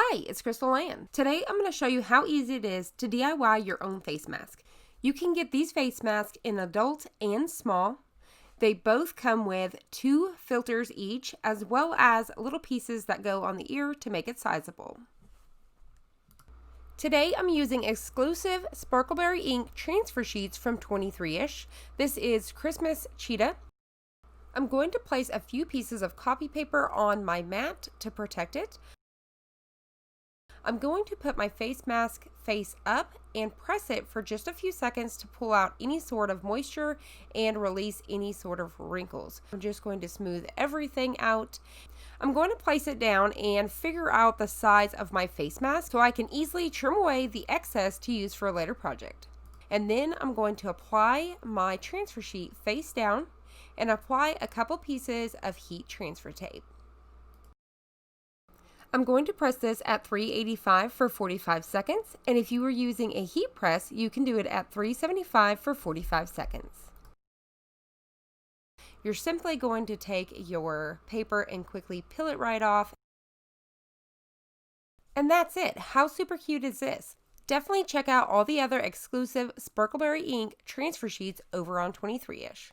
Hi, it's Crystal Ann. Today I'm going to show you how easy it is to DIY your own face mask. You can get these face masks in adult and small. They both come with 2 filters each, as well as little pieces that go on the ear to make it sizable. Today I'm using exclusive Sparkleberry Ink transfer sheets from 23ish. This is Christmas Cheetah. I'm going to place a few pieces of copy paper on my mat to protect it. I'm going to put my face mask face up and press it for just a few seconds to pull out any sort of moisture and release any sort of wrinkles. I'm just going to smooth everything out. I'm going to place it down and figure out the size of my face mask so I can easily trim away the excess to use for a later project. And then I'm going to apply my transfer sheet face down and apply a couple pieces of heat transfer tape. I'm going to press this at 385 for 45 seconds, and if you were using a heat press, you can do it at 375 for 45 seconds. You're simply going to take your paper and quickly peel it right off. And that's it. How super cute is this? Definitely check out all the other exclusive Sparkleberry Ink transfer sheets over on 23ish.